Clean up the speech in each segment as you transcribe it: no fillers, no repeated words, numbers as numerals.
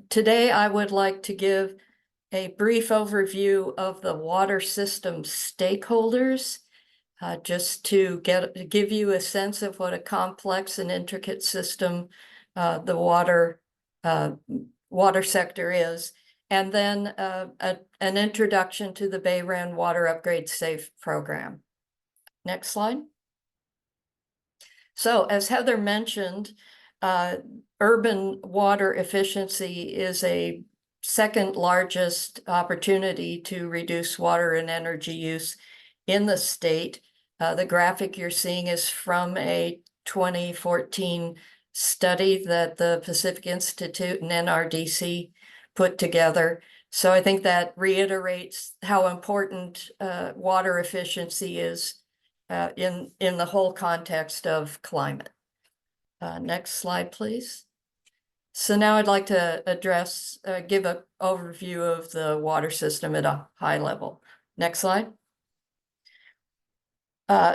Today, I would like to give a brief overview of the water system stakeholders, just to give you a sense of what a complex and intricate system the water sector is, and then an introduction to the BayREN Water Upgrade Safe program. Next slide. So, as Heather mentioned, urban water efficiency is a second largest opportunity to reduce water and energy use in the state. The graphic you're seeing is from a 2014 study that the Pacific Institute and NRDC put together. So I think that reiterates how important water efficiency is in the whole context of climate. Next slide, please. So now I'd like to give an overview of the water system at a high level. Next slide.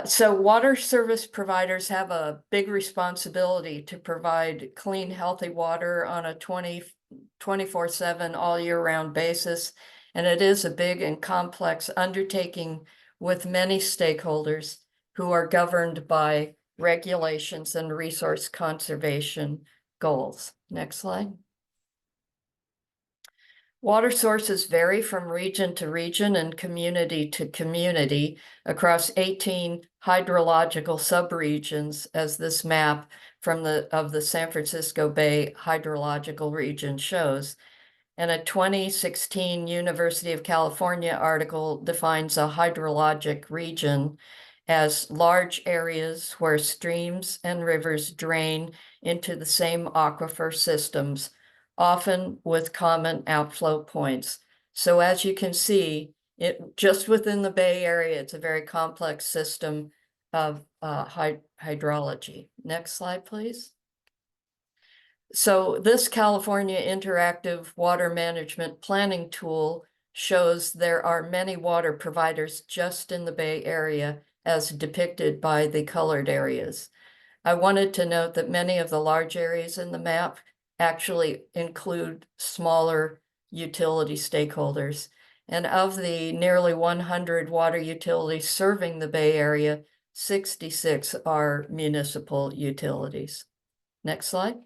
So water service providers have a big responsibility to provide clean, healthy water on a 24/7 all year round basis. And it is a big and complex undertaking with many stakeholders who are governed by regulations and resource conservation goals. Next slide. Water sources vary from region to region and community to community across 18 hydrological subregions, as this map of the San Francisco Bay hydrological region shows. And a 2016 University of California article defines a hydrologic region as large areas where streams and rivers drain into the same aquifer systems, often with common outflow points. So as you can see, just within the Bay Area, it's a very complex system of hydrology. Next slide, please. So this California Interactive Water Management Planning Tool shows there are many water providers just in the Bay Area, as depicted by the colored areas. I wanted to note that many of the large areas in the map actually include smaller utility stakeholders. And of the nearly 100 water utilities serving the Bay Area, 66 are municipal utilities. Next slide.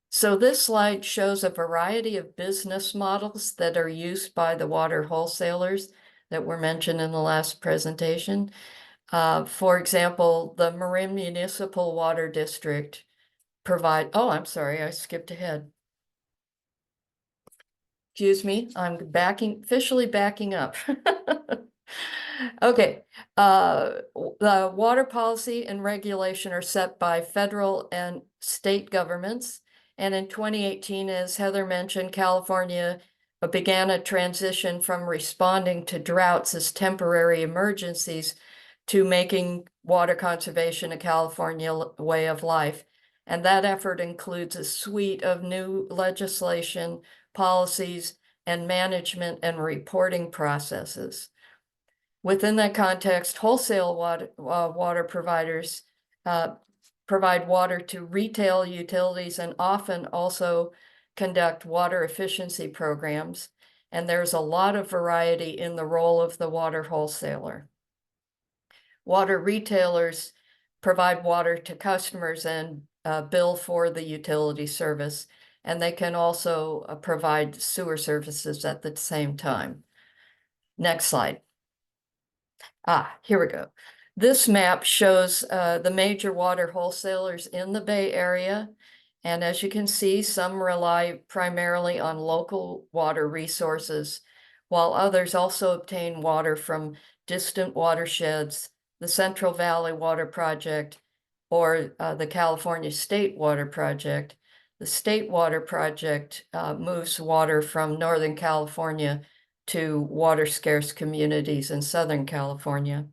So this slide shows a variety of business models that are used by the water wholesalers that were mentioned in the last presentation. For example, the Marin Municipal Water District I'm sorry, I skipped ahead. Excuse me, I'm officially backing up. Okay, the water policy and regulation are set by federal and state governments. And in 2018, as Heather mentioned, California began a transition from responding to droughts as temporary emergencies to making water conservation a California way of life. And that effort includes a suite of new legislation, policies, and management and reporting processes. Within that context, wholesale water providers provide water to retail utilities and often also conduct water efficiency programs. And there's a lot of variety in the role of the water wholesaler. Water retailers provide water to customers and bill for the utility service, and they can also provide sewer services at the same time. Next slide. Here we go. This map shows the major water wholesalers in the Bay Area. And as you can see, some rely primarily on local water resources, while others also obtain water from distant watersheds, the Central Valley Water Project, or the California State Water Project. The State Water Project moves water from Northern California to water-scarce communities in Southern California.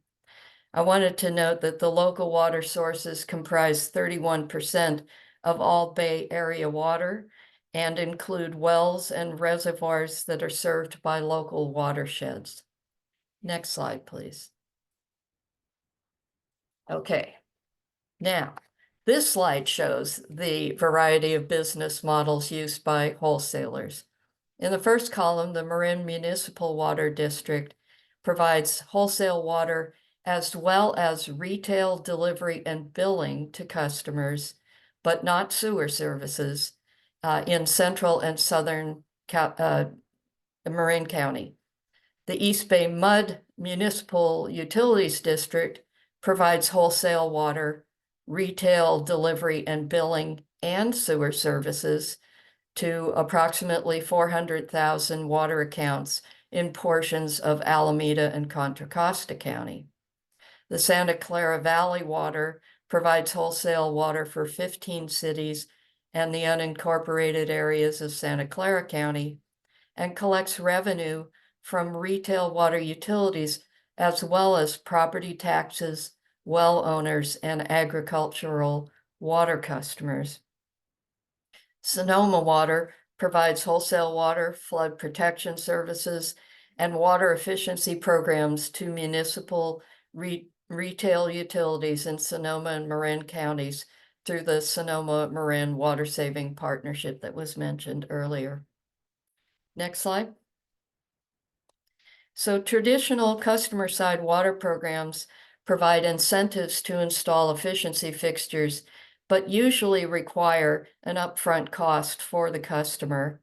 I wanted to note that the local water sources comprise 31% of all Bay Area water and include wells and reservoirs that are served by local watersheds. Next slide, please. Okay, now This slide shows the variety of business models used by wholesalers. In the first column, the Marin Municipal Water District provides wholesale water as well as retail delivery and billing to customers, but not sewer services in central and southern Marin County. The East Bay Mud Municipal Utilities District provides wholesale water, retail delivery and billing, and sewer services to approximately 400,000 water accounts in portions of Alameda and Contra Costa County. The Santa Clara Valley Water provides wholesale water for 15 cities and the unincorporated areas of Santa Clara County, and collects revenue from retail water utilities as well as property taxes, well owners, and agricultural water customers. Sonoma Water provides wholesale water, flood protection services, and water efficiency programs to municipal retail utilities in Sonoma and Marin counties through the Sonoma-Marin Water Saving Partnership that was mentioned earlier. Next slide. So traditional customer-side water programs provide incentives to install efficiency fixtures, but usually require an upfront cost for the customer.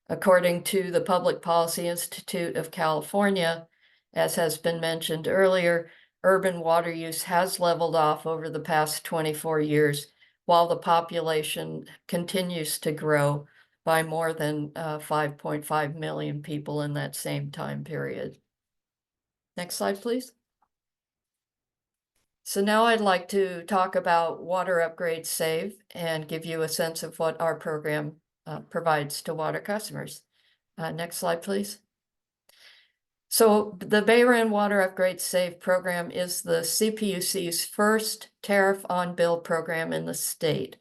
According to the Public Policy Institute of California, as has been mentioned earlier, urban water use has leveled off over the past 24 years, while the population continues to grow by more than 5.5 million people in that same time period. Next slide, please. So now I'd like to talk about Water Upgrade Save and give you a sense of what our program provides to water customers. Next slide, please. So the BayREN Water Upgrade Save program is the CPUC's first tariff on bill program in the state.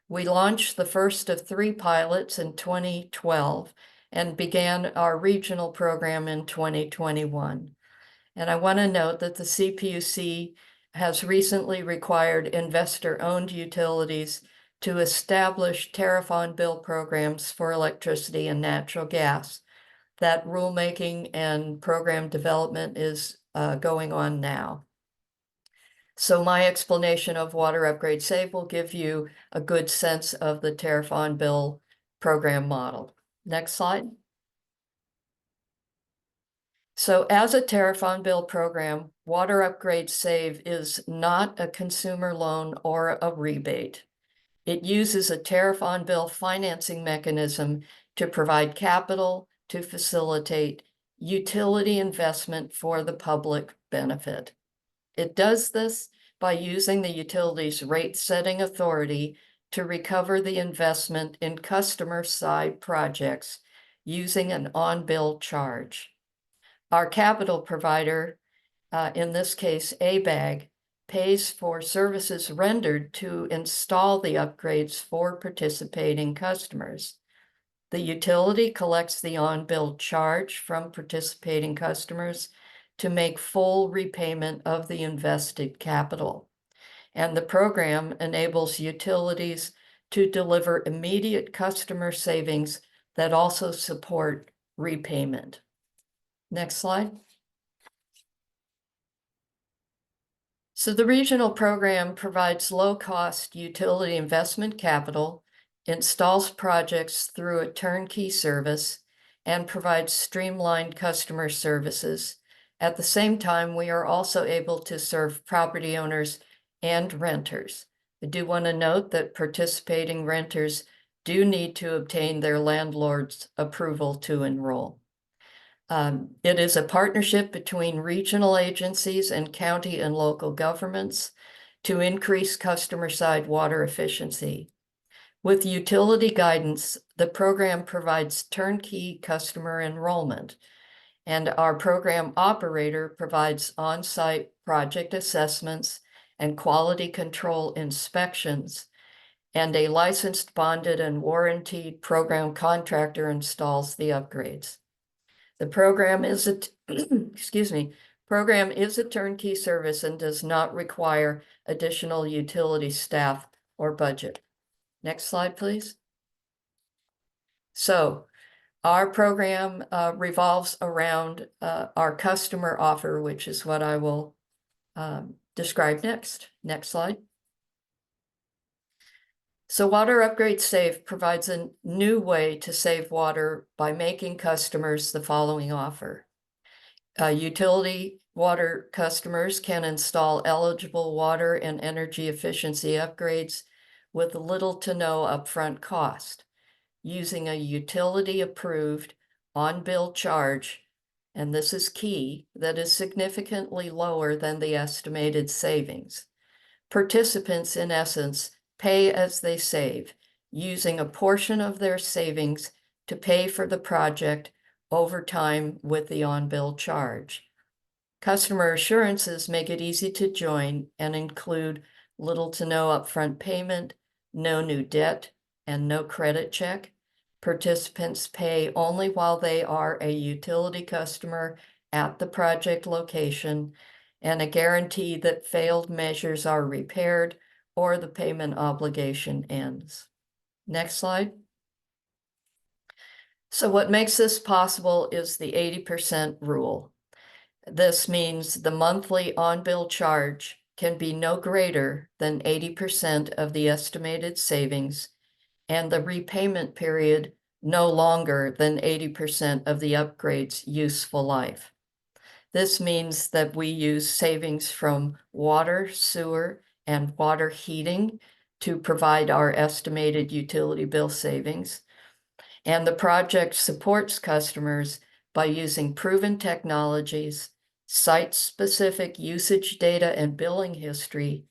We launched the first of 3 pilots in 2012 and began our regional program in 2021. And I want to note that the CPUC has recently required investor-owned utilities to establish tariff-on-bill programs for electricity and natural gas. That rulemaking and program development is going on now. So my explanation of Water Upgrade Save will give you a good sense of the tariff-on-bill program model. Next slide. So as a tariff-on-bill program, Water Upgrade Save is not a consumer loan or a rebate. It uses a tariff-on-bill financing mechanism to provide capital to facilitate utility investment for the public benefit. It does this by using the utility's rate-setting authority to recover the investment in customer-side projects using an on-bill charge. Our capital provider, in this case, ABAG, pays for services rendered to install the upgrades for participating customers. The utility collects the on-bill charge from participating customers to make full repayment of the invested capital. And the program enables utilities to deliver immediate customer savings that also support repayment. Next slide. So the regional program provides low-cost utility investment capital, installs projects through a turnkey service, and provides streamlined customer services. At the same time, we are also able to serve property owners and renters. I do want to note that participating renters do need to obtain their landlord's approval to enroll. It is a partnership between regional agencies and county and local governments to increase customer-side water efficiency. With utility guidance, the program provides turnkey customer enrollment, and our program operator provides on-site project assessments and quality control inspections, and a licensed, bonded, and warranted program contractor installs the upgrades. The program is a turnkey service and does not require additional utility staff or budget. Next slide, please. So our program revolves around our customer offer, which is what I will describe next. Next slide. So Water Upgrade Save provides a new way to save water by making customers the following offer. Utility water customers can install eligible water and energy efficiency upgrades with little to no upfront cost, using a utility-approved on-bill charge, and this is key, that is significantly lower than the estimated savings. Participants, in essence, pay as they save, using a portion of their savings to pay for the project over time with the on-bill charge. Customer assurances make it easy to join and include little to no upfront payment, no new debt, and no credit check. Participants pay only while they are a utility customer at the project location, and a guarantee that failed measures are repaired or the payment obligation ends. Next slide. So what makes this possible is the 80% rule. This means the monthly on-bill charge can be no greater than 80% of the estimated savings, and the repayment period no longer than 80% of the upgrade's useful life. This means that we use savings from water, sewer, and water heating to provide our estimated utility bill savings. And the project supports customers by using proven technologies, site-specific usage data and billing history,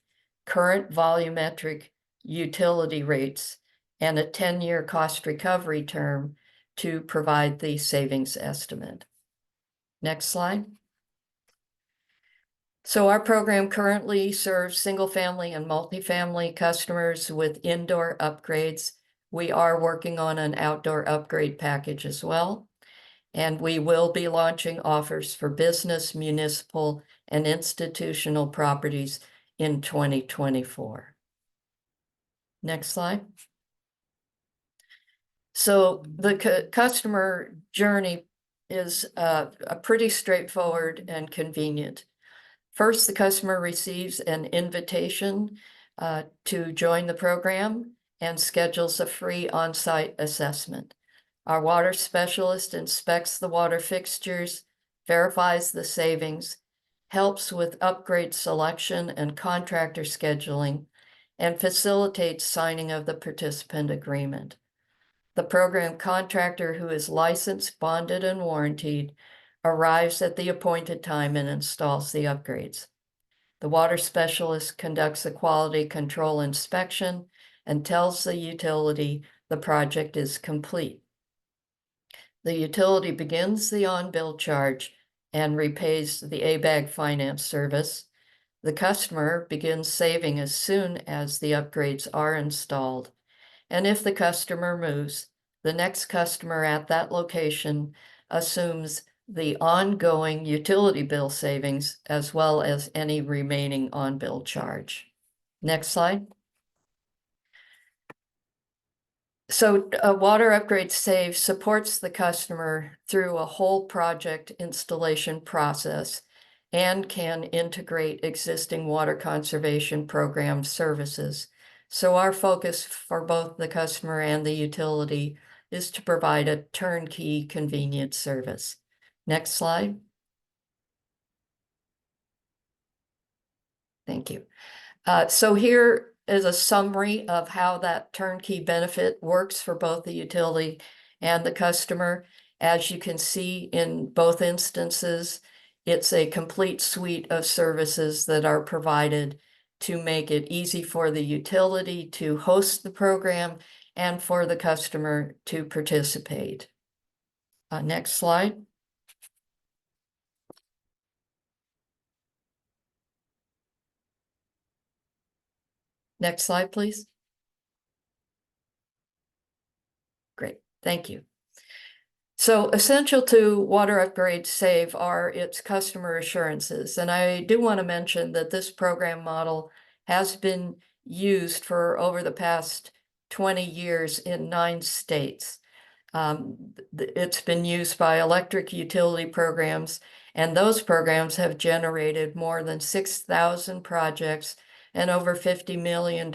current volumetric utility rates, and a 10-year cost recovery term to provide the savings estimate. Next slide. So our program currently serves single-family and multifamily customers with indoor upgrades. We are working on an outdoor upgrade package as well, and we will be launching offers for business, municipal, and institutional properties in 2024. Next slide. So the customer journey is a pretty straightforward and convenient. First, the customer receives an invitation to join the program and schedules a free on-site assessment. Our water specialist inspects the water fixtures, verifies the savings, helps with upgrade selection and contractor scheduling, and facilitates signing of the participant agreement. The program contractor, who is licensed, bonded, and warrantied, arrives at the appointed time and installs the upgrades. The water specialist conducts a quality control inspection and tells the utility the project is complete. The utility begins the on-bill charge and repays the ABAG finance service. The customer begins saving as soon as the upgrades are installed. And if the customer moves, the next customer at that location assumes the ongoing utility bill savings as well as any remaining on-bill charge. Next slide. So Water Upgrade Save supports the customer through a whole project installation process and can integrate existing water conservation program services. So our focus for both the customer and the utility is to provide a turnkey convenient service. Next slide. Thank you. So here is a summary of how that turnkey benefit works for both the utility and the customer. As you can see in both instances, it's a complete suite of services that are provided to make it easy for the utility to host the program and for the customer to participate. Next slide. Next slide, please. Great, thank you. So essential to Water Upgrade Save are its customer assurances. And I do want to mention that this program model has been used for over the past 20 years in 9 states. It's been used by electric utility programs, and those programs have generated more than 6,000 projects and over $50 million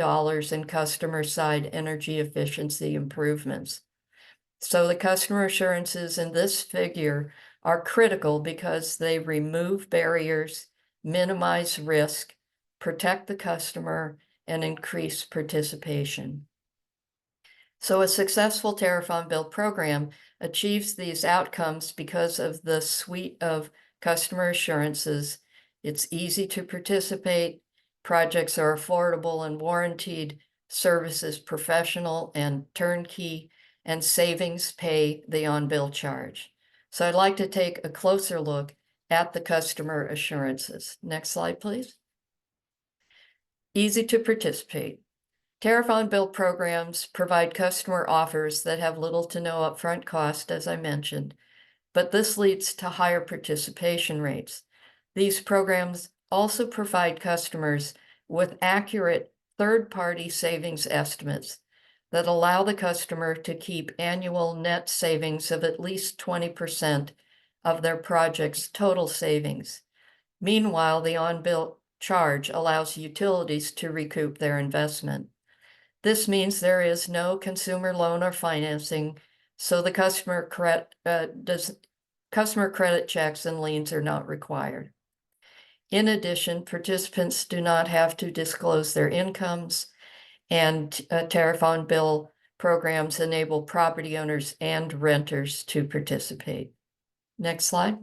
in customer-side energy efficiency improvements. So the customer assurances in this figure are critical because they remove barriers, minimize risk, protect the customer, and increase participation. So a successful tariff on bill program achieves these outcomes because of the suite of customer assurances. It's easy to participate, projects are affordable and warranted, services professional and turnkey, and savings pay the on-bill charge. So I'd like to take a closer look at the customer assurances. Next slide, please. Easy to participate. Tariff on bill programs provide customer offers that have little to no upfront cost, as I mentioned, but this leads to higher participation rates. These programs also provide customers with accurate third-party savings estimates that allow the customer to keep annual net savings of at least 20% of their project's total savings. Meanwhile, the on-bill charge allows utilities to recoup their investment. This means there is no consumer loan or financing, so the customer credit checks and liens are not required. In addition, participants do not have to disclose their incomes, and tariff on bill programs enable property owners and renters to participate. Next slide.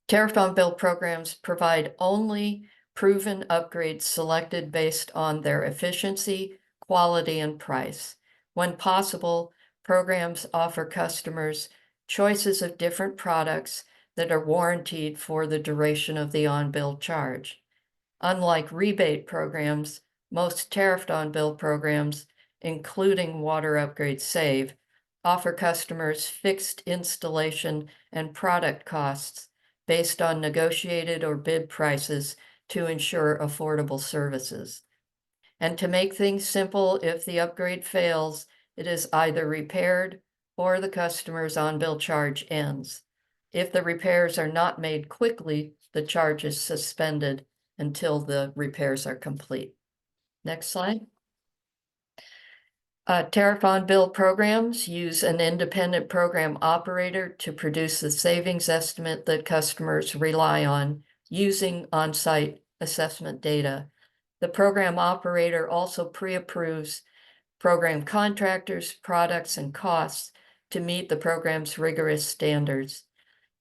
Tariff on bill programs provide only proven upgrades selected based on their efficiency, quality, and price. When possible, programs offer customers choices of different products that are warranted for the duration of the on-bill charge. Unlike rebate programs, most tariffed on-bill programs, including Water Upgrade Save, offer customers fixed installation and product costs based on negotiated or bid prices to ensure affordable services. And to make things simple, if the upgrade fails, it is either repaired or the customer's on-bill charge ends. If the repairs are not made quickly, the charge is suspended until the repairs are complete. Next slide. Tariff on bill programs use an independent program operator to produce the savings estimate that customers rely on using on-site assessment data. The program operator also pre-approves program contractors, products, and costs to meet the program's rigorous standards.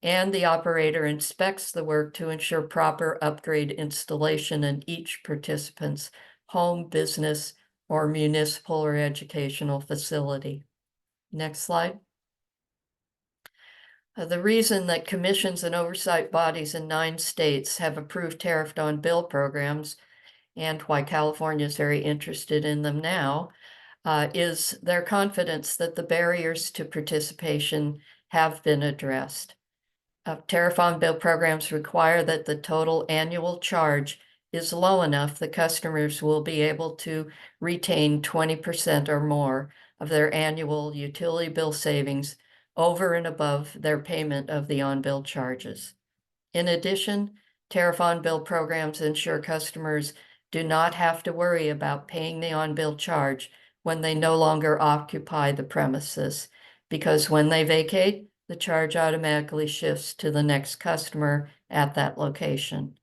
And the operator inspects the work to ensure proper upgrade installation in each participant's home, business, or municipal or educational facility. Next slide. The reason that commissions and oversight bodies in 9 states have approved tariffed on bill programs, and why California is very interested in them now, is their confidence that the barriers to participation have been addressed. Tariff on bill programs require that the total annual charge is low enough that customers will be able to retain 20% or more of their annual utility bill savings over and above their payment of the on-bill charges. In addition, tariff on bill programs ensure customers do not have to worry about paying the on-bill charge when they no longer occupy the premises, because when they vacate, the charge automatically shifts to the next customer at that location.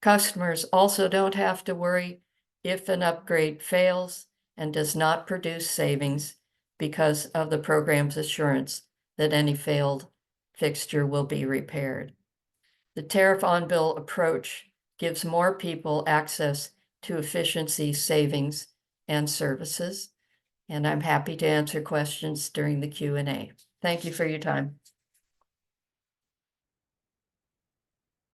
Customers also don't have to worry if an upgrade fails and does not produce savings because of the program's assurance that any failed fixture will be repaired. The tariff on bill approach gives more people access to efficiency, savings, and services. And I'm happy to answer questions during the Q&A. Thank you for your time.